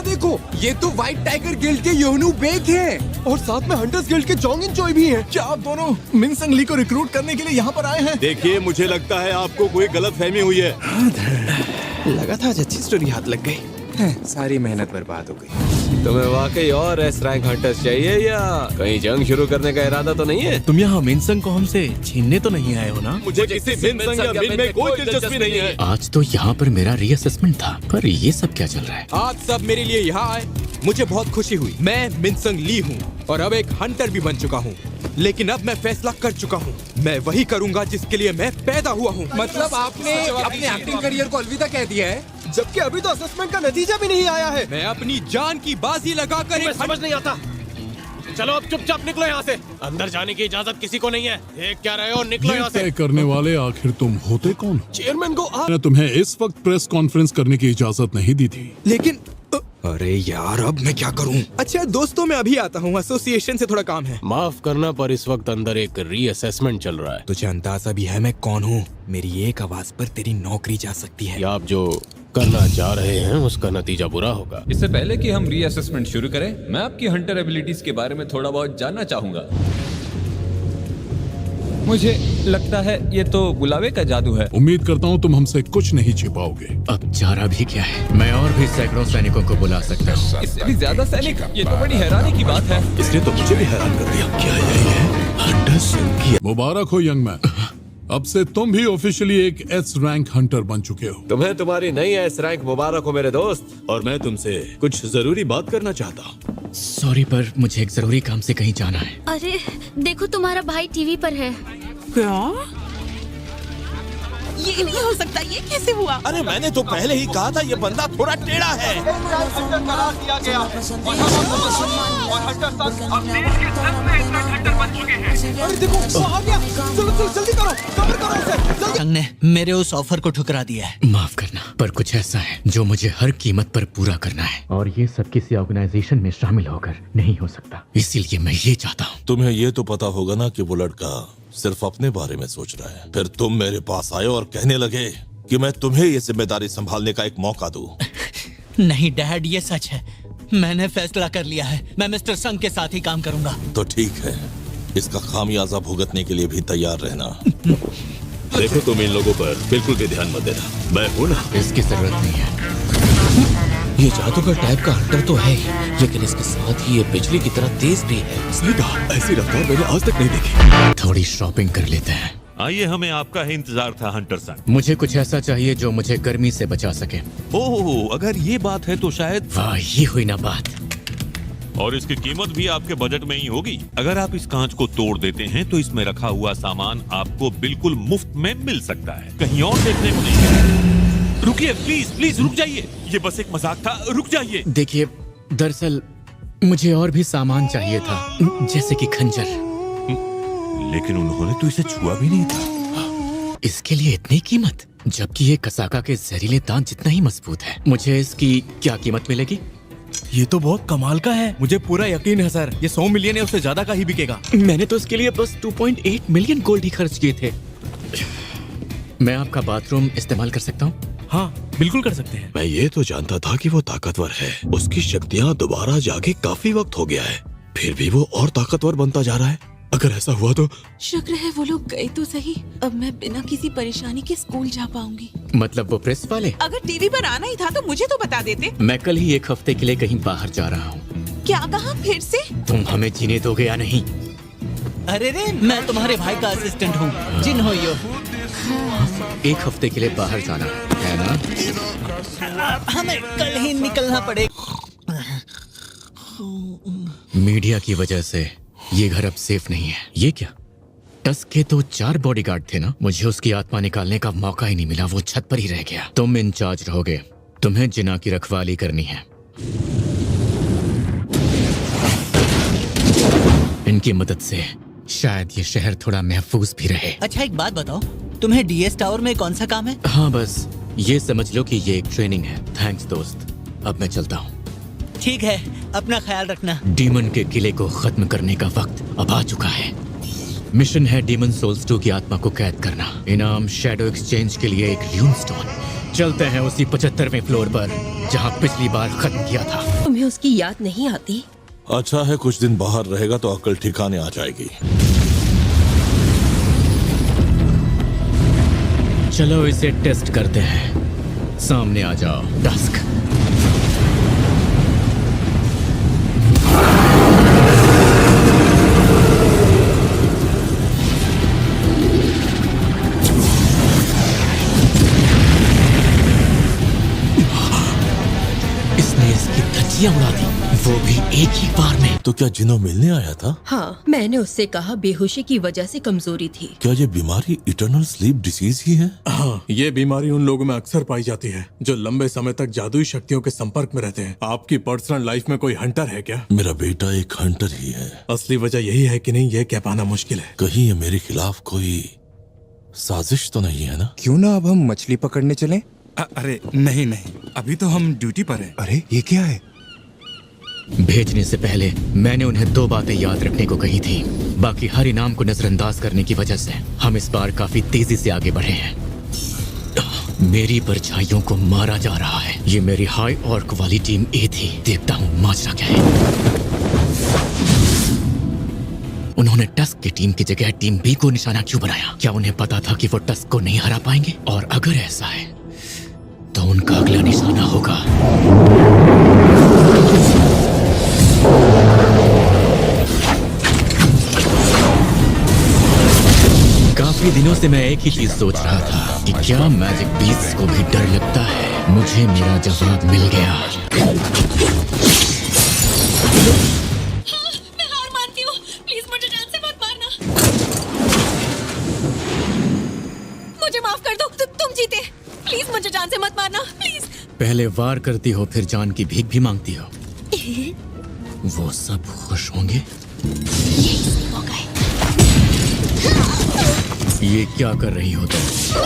देखो, ये तो व्हाइट टाइगर गिल्ड के योनू बेक हैं और साथ में हंटर्स गिल्ड के जोंग इन चोई भी हैं। क्या आप दोनों मिनसंग ली को रिक्रूट करने के लिए यहाँ पर आए हैं? देखिए, मुझे लगता है आपको कोई गलतफहमी हुई है। लगा था आज अच्छी स्टोरी हाथ लग गई। सारी मेहनत बर्बाद हो गई। तुम्हें वाकई और एस रैंक हंटर्स चाहिए या कहीं जंग शुरू करने का इरादा तो नहीं है? तुम यहाँ मिनसंग को हमसे छीनने तो नहीं आए हो ना? मुझे किसी मिनसंग या मिन में कोई दिलचस्पी नहीं है। आज तो यहाँ पर मेरा रीअसेसमेंट था, पर ये सब क्या चल रहा है? आप सब मेरे लिए यहाँ आए, मुझे बहुत खुशी हुई। मैं मिनसंग ली हूँ और अब एक हंटर भी बन चुका हूँ, लेकिन अब मैं फैसला कर चुका हूँ। मैं वही करूँगा जिसके लिए मैं पैदा हुआ हूँ। मतलब आपने अपने एक्टिंग करियर को अलविदा कह दिया है, जबकि अभी तो असेसमेंट का नतीजा भी नहीं आया है। मैं अपनी जान की बाजी लगाकर एक समझ नहीं आता। चलो अब चुपचाप निकलो यहाँ से। अंदर जाने की इजाजत किसी को नहीं है। देख क्या रहे हो, निकलो यहाँ से। तय करने वाले आखिर तुम होते कौन? चेयरमैन को मैंने तुम्हें इस वक्त प्रेस कॉन्फ्रेंस करने की इजाजत नहीं दी थी। लेकिन अरे यार, अब मैं क्या करूं? अच्छा दोस्तों, मैं अभी आता हूं, एसोसिएशन से थोड़ा काम है। माफ करना, पर इस वक्त अंदर एक रीअसेसमेंट चल रहा है। तुझे अंदाजा भी है मैं कौन हूं? मेरी एक आवाज पर तेरी नौकरी जा सकती है। या आप जो करना चाह रहे हैं उसका नतीजा बुरा होगा। इससे पहले कि हम रीअसेसमेंट शुरू करें, मैं आपकी हंटर एबिलिटीज के बारे में थोड़ा बहुत जानना चाहूंगा। मुझे लगता है ये तो बुलावे का जादू है। उम्मीद करता हूँ तुम हमसे कुछ नहीं छिपाओगे। अब चारा भी क्या है? मैं और भी सैकड़ों सैनिकों को बुला सकता हूँ। इससे भी ज्यादा सैनिक? ये तो बड़ी हैरानी की बात है। इसने तो मुझे भी हैरान कर दिया। क्या यही है हंटर्स की? मुबारक हो यंग मैन, अब से तुम भी ऑफिशियली एक एस रैंक हंटर बन चुके हो। तुम्हें तुम्हारी नई एस रैंक मुबारक हो मेरे दोस्त। और मैं तुमसे कुछ जरूरी बात करना चाहता हूँ। सॉरी, पर मुझे एक जरूरी काम से कहीं जाना है। अरे देखो, तुम्हारा भाई टीवी पर है। क्या? ये नहीं हो सकता, ये कैसे हुआ? अरे मैंने तो पहले ही कहा था, ये बंदा थोड़ा टेढ़ा है। अरे देखो, वो आ गया। चलो चलो जल्दी करो, कवर करो उसे। संग ने मेरे उस ऑफर को ठुकरा दिया है। माफ करना, पर कुछ ऐसा है जो मुझे हर कीमत पर पूरा करना है, और ये सब किसी ऑर्गेनाइजेशन में शामिल होकर नहीं हो सकता। इसीलिए मैं ये चाहता हूँ। तुम्हें ये तो पता होगा ना कि वो लड़का सिर्फ अपने बारे में सोच रहा है। फिर तुम मेरे पास आए और कहने लगे कि मैं तुम्हें ये जिम्मेदारी संभालने का एक मौका दूं। नहीं डैड, ये सच है। मैंने फैसला कर लिया है, मैं मिस्टर संग के साथ ही काम करूंगा। तो ठीक है, इसका खामियाजा भुगतने के लिए भी तैयार रहना। देखो, तुम इन लोगों पर बिल्कुल भी ध्यान मत देना, मैं हूं ना। इसकी जरूरत नहीं है। ये जादूगर टाइप का हंटर तो है ही, लेकिन इसके साथ ही ये बिजली की तरह तेज भी है। सही कहा, ऐसी रफ्तार मैंने आज तक नहीं देखी। थोड़ी शॉपिंग कर लेते हैं। आइए, हमें आपका ही इंतजार था हंटर सन। मुझे कुछ ऐसा चाहिए जो मुझे गर्मी से बचा सके। ओह, अगर ये बात है तो शायद। वाह, ये हुई ना बात। और इसकी कीमत भी आपके बजट में ही होगी। अगर आप इस कांच को तोड़ देते हैं तो इसमें रखा हुआ सामान आपको बिल्कुल मुफ्त में मिल सकता है, कहीं और देखने को नहीं मिलेगा। रुकिए, प्लीज प्लीज रुक जाइए, ये बस एक मजाक था, रुक जाइए। देखिए, दरअसल मुझे और भी सामान चाहिए था, जैसे कि खंजर। लेकिन उन्होंने तो इसे छुआ भी नहीं था। इसके लिए इतनी कीमत, जबकि ये कसाका के जहरीले दांत जितना ही मजबूत है। मुझे इसकी क्या कीमत मिलेगी? ये तो बहुत कमाल का है। मुझे पूरा यकीन है सर, ये 100 मिलियन या उससे ज्यादा का ही बिकेगा। मैंने तो इसके लिए बस 2.8 मिलियन गोल्ड ही खर्च किए थे। मैं आपका बाथरूम इस्तेमाल कर सकता हूँ? हाँ, बिल्कुल कर सकते हैं। मैं ये तो जानता था कि वो ताकतवर है, उसकी शक्तियाँ दोबारा जाके काफी वक्त हो गया है, फिर भी वो और ताकतवर बनता जा रहा है। अगर ऐसा हुआ तो शुक्र है वो लोग गए तो सही। अब मैं बिना किसी परेशानी के स्कूल जा पाऊंगी। मतलब वो प्रेस वाले? अगर टीवी पर आना ही था तो मुझे तो बता देते। मैं कल ही एक हफ्ते के लिए कहीं बाहर जा रहा हूँ। क्या कहा फिर से? तुम हमें जीने दोगे या नहीं? अरे रे, मैं तुम्हारे भाई का असिस्टेंट हूँ, जिन हो यो। एक हफ्ते के लिए बाहर जाना है ना? हमें कल ही निकलना पड़ेगा। मीडिया की वजह से ये घर अब सेफ नहीं है। ये क्या? टस्क के तो 4 बॉडीगार्ड थे ना? मुझे उसकी आत्मा निकालने का मौका ही नहीं मिला, वो छत पर ही रह गया। तुम इंचार्ज रहोगे, तुम्हें जिना की रखवाली करनी है। इनकी मदद से शायद ये शहर थोड़ा महफूज भी रहे। अच्छा, एक बात बताओ, तुम्हें डीएस टावर में कौन सा काम है? हाँ, बस ये समझ लो कि ये एक ट्रेनिंग है। थैंक्स दोस्त, अब मैं चलता हूँ। ठीक है, अपना ख्याल रखना। डीमन के किले को खत्म करने का वक्त अब आ चुका है। मिशन है डीमन सोल्स 2 की आत्मा को कैद करना। इनाम शैडो एक्सचेंज के लिए एक ल्यून स्टोन। चलते हैं उसी 75वें फ्लोर पर जहाँ पिछली बार खत्म किया था। तुम्हें उसकी याद नहीं आती? अच्छा है, कुछ दिन बाहर रहेगा तो अकल ठिकाने आ जाएगी। चलो इसे टेस्ट करते हैं। सामने आ जाओ डस्क। इसने इसकी धज्जियां उड़ा दी, वो भी एक ही बार में। तो क्या जिनो मिलने आया था? हाँ, मैंने उससे कहा बेहोशी की वजह से कमजोरी थी। क्या ये बीमारी इटर्नल स्लीप डिसीज ही है? हाँ, ये बीमारी उन लोगों में अक्सर पाई जाती है जो लंबे समय तक जादुई शक्तियों के संपर्क में रहते हैं। आपकी पर्सनल लाइफ में कोई हंटर है क्या? मेरा बेटा एक हंटर ही है। असली वजह यही है कि नहीं, ये कह पाना मुश्किल है। कहीं ये मेरे खिलाफ कोई साजिश तो नहीं है ना? क्यों ना अब हम मछली पकड़ने चलें? अरे नहीं नहीं, अभी तो हम ड्यूटी पर हैं। अरे ये क्या है? भेजने से पहले मैंने उन्हें 2 बातें याद रखने को कही थी। बाकी हर इनाम को नजरअंदाज करने की वजह से हम इस बार काफी तेजी से आगे बढ़े हैं। मेरी परछाइयों को मारा जा रहा है। ये मेरी हाई ऑर्क वाली टीम ए थी। देखता हूँ माजरा क्या है। उन्होंने टस्क की टीम की जगह टीम बी को निशाना क्यों बनाया? क्या उन्हें पता था कि वो टस्क को नहीं हरा पाएंगे? और अगर ऐसा है तो उनका अगला निशाना होगा काफी दिनों से मैं एक ही चीज सोच रहा था कि क्या मैजिक बीस्ट को भी डर लगता है। मुझे मेरा जवाब मिल गया। मैं हार मानती हूँ। प्लीज मुझे जान से मत मारना। मुझे माफ कर दो। तुम जीते। प्लीज मुझे जान से मत मारना, प्लीज। पहले वार करती हो फिर जान की भीख भी मांगती हो। वो सब खुश होंगे। ये क्या कर रही हो तुम?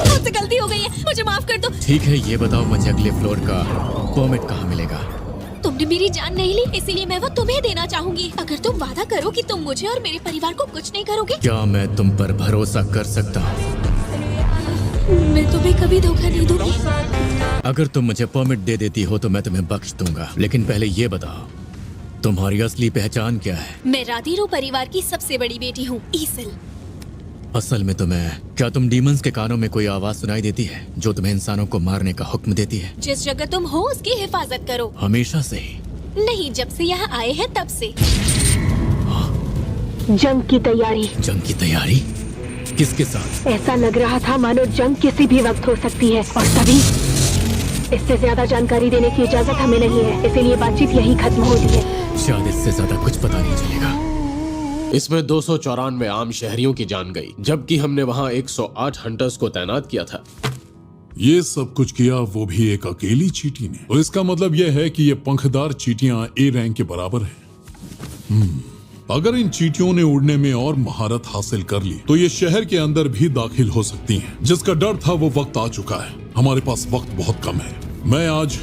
मुझसे गलती हो गई है, मुझे माफ कर दो। ठीक है, ये बताओ मुझे अगले फ्लोर का परमिट कहाँ मिलेगा? तुमने मेरी जान नहीं ली, इसीलिए मैं वो तुम्हें देना चाहूंगी। अगर तुम वादा करो कि तुम मुझे और मेरे परिवार को कुछ नहीं करोगे। क्या मैं तुम पर भरोसा कर सकता हूँ? मैं तुम्हें कभी धोखा नहीं दूंगी। अगर तुम मुझे परमिट दे देती हो तो मैं तुम्हें बख्श दूंगा, लेकिन पहले ये बताओ तुम्हारी असली पहचान क्या है? मैं राधीरू परिवार की सबसे बड़ी बेटी हूँ, ईसिल। असल में क्या तुम डीमंस के कानों में कोई आवाज सुनाई देती है जो तुम्हें इंसानों को मारने का हुक्म देती है? जिस जगह तुम हो उसकी हिफाजत करो। हमेशा से ही? नहीं, जब से यहाँ आए हैं तब से। जंग की तैयारी। जंग की तैयारी? किसके साथ? ऐसा लग रहा था मानो जंग किसी भी वक्त हो सकती है, और तभी इससे ज्यादा जानकारी देने की इजाजत हमें नहीं है, इसीलिए बातचीत यही खत्म होती है। शायद इससे ज्यादा कुछ पता नहीं चलेगा। इसमें 294 आम शहरियों की जान गई, जबकि हमने वहाँ 108 हंटर्स को तैनात किया था। ये सब कुछ किया वो भी एक अकेली चींटी ने। तो इसका मतलब यह है कि ये पंखदार चींटियां ए रैंक के बराबर हैं। अगर इन चींटियों ने उड़ने में और महारत हासिल कर ली तो ये शहर के अंदर भी दाखिल हो सकती हैं। जिसका डर था वो वक्त आ चुका है। हमारे पास वक्त बहुत कम है। मैं आज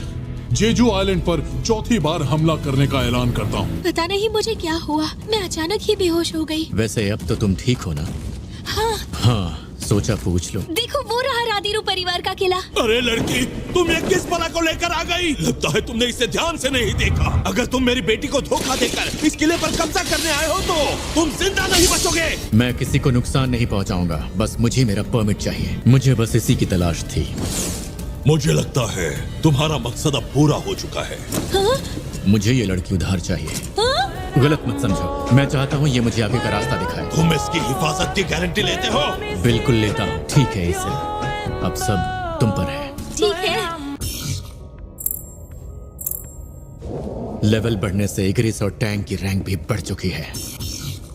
जेजू आइलैंड पर चौथी बार हमला करने का ऐलान करता हूँ। पता नहीं मुझे क्या हुआ, मैं अचानक ही बेहोश हो गई। वैसे अब तो तुम ठीक हो ना? हाँ, सोचा पूछ लो। देखो वो रहा राधीरू परिवार का किला। अरे लड़की, तुम ये किस बला को लेकर आ गई? लगता है तुमने इसे ध्यान से नहीं देखा। अगर तुम मेरी बेटी को धोखा देकर इस किले पर कब्जा करने आए हो तो तुम जिंदा नहीं बचोगे। मैं किसी को नुकसान नहीं पहुंचाऊंगा, बस मुझे मेरा परमिट चाहिए। मुझे बस इसी की तलाश थी। मुझे लगता है तुम्हारा मकसद अब पूरा हो चुका है। हाँ? मुझे ये लड़की उधार चाहिए। हाँ? गलत मत समझो, मैं चाहता हूँ ये मुझे आगे का रास्ता दिखाए। तुम इसकी हिफाजत की गारंटी लेते हो? बिल्कुल लेता हूँ। ठीक है, इसे अब सब तुम पर है। ठीक है। लेवल बढ़ने से इग्रिस और टैंक की रैंक भी बढ़ चुकी है।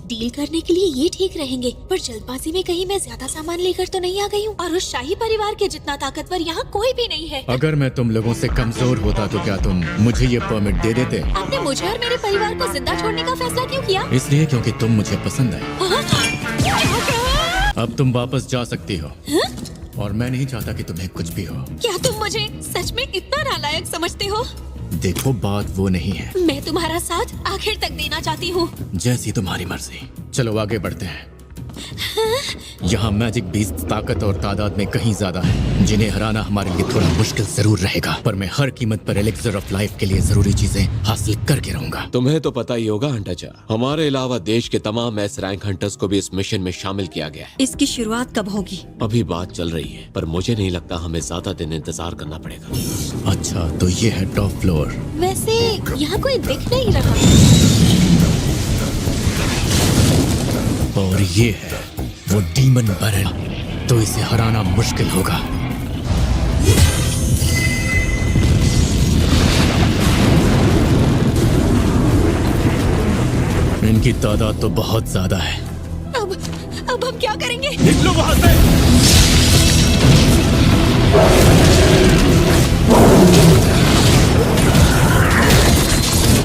डील करने के लिए ये ठीक रहेंगे, पर जल्दबाजी में कहीं मैं ज्यादा सामान लेकर तो नहीं आ गई हूँ। और उस शाही परिवार के जितना ताकतवर यहाँ कोई भी नहीं है। अगर मैं तुम लोगों से कमजोर होता तो क्या तुम मुझे ये परमिट दे देते? आपने मुझे और मेरे परिवार को जिंदा छोड़ने का फैसला क्यों किया? इसलिए क्योंकि तुम मुझे पसंद आए। अब तुम वापस जा सकती हो। और मैं नहीं चाहता कि तुम्हें कुछ भी हो। क्या तुम मुझे सच में इतना नालायक समझते हो? देखो, बात वो नहीं है। मैं तुम्हारा साथ आखिर तक देना चाहती हूँ। जैसी तुम्हारी मर्जी। चलो आगे बढ़ते हैं। यहाँ मैजिक बीस्ट ताकत और तादाद में कहीं ज्यादा है, जिन्हें हराना हमारे लिए थोड़ा मुश्किल जरूर रहेगा, पर मैं हर कीमत पर एलिक्सर ऑफ लाइफ के लिए जरूरी चीजें हासिल करके रहूंगा। तुम्हें तो पता ही होगा हंटाचा, हमारे अलावा देश के तमाम एस रैंक हंटर्स को भी इस मिशन में शामिल किया गया है। इसकी शुरुआत कब होगी? अभी बात चल रही है, पर मुझे नहीं लगता हमें ज्यादा दिन इंतजार करना पड़ेगा। अच्छा, तो ये है टॉप फ्लोर। वैसे यहाँ कोई दिख नहीं रहा। और ये है वो डीमन बैरन, तो इसे हराना मुश्किल होगा। इनकी तादाद तो बहुत ज्यादा है। अब हम क्या करेंगे? निकलो वहां से।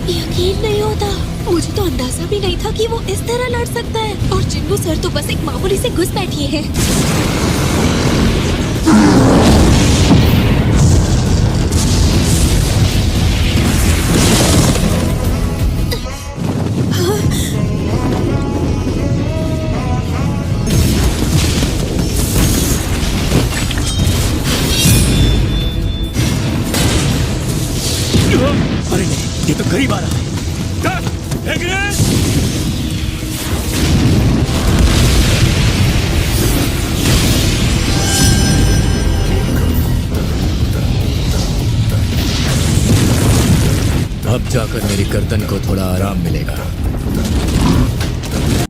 यकीन नहीं होता, मुझे तो अंदाजा भी नहीं था कि वो इस तरह लड़ सकता है। और जिन्नू सर तो बस एक मामूली से घुस बैठे हैं। अरे ये तो करीब आ रहा है। अब जाकर मेरी गर्दन को थोड़ा आराम मिलेगा।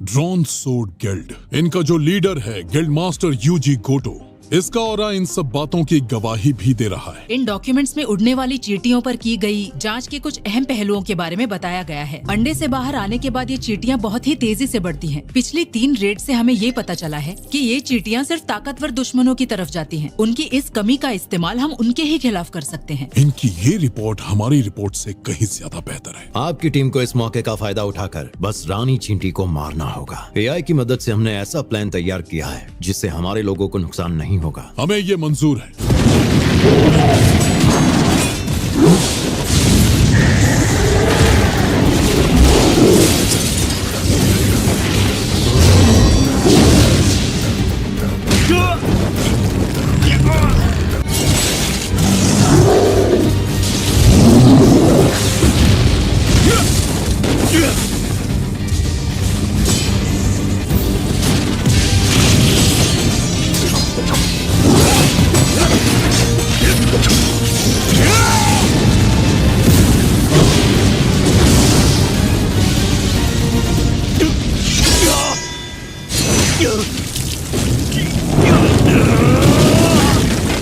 ड्रॉन सोर्ड गिल्ड, इनका जो लीडर है गिल्ड मास्टर यूजी गोटो, इसका ऑरा इन सब बातों की गवाही भी दे रहा है। इन डॉक्यूमेंट्स में उड़ने वाली चींटियों पर की गई जांच के कुछ अहम पहलुओं के बारे में बताया गया है। अंडे से बाहर आने के बाद ये चींटियां बहुत ही तेजी से बढ़ती हैं। पिछली 3 रेड से हमें ये पता चला है कि ये चींटियां सिर्फ ताकतवर दुश्मनों की तरफ जाती हैं। उनकी इस कमी का इस्तेमाल हम उनके ही खिलाफ कर सकते हैं। इनकी ये रिपोर्ट हमारी रिपोर्ट से कहीं ज्यादा बेहतर है। आपकी टीम को इस मौके का फायदा उठाकर बस रानी चींटी को मारना होगा। एआई की मदद से हमने ऐसा प्लान तैयार किया है जिससे हमारे लोगों को नुकसान नहीं होगा। हमें ये मंजूर है।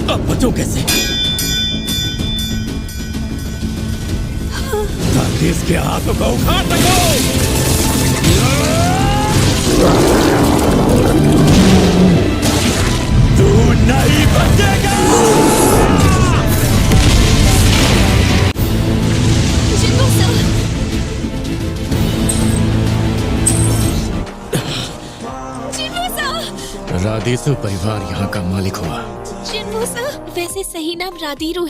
अब बचो कैसे? ताकि इसके हाथों को उखाड़ सको। तू नहीं बचेगा। Jinnu sir, Jinnu sir. राधेसु परिवार यहाँ का मालिक हुआ। जिन्नू सर, वैसे सही नाम राधीरू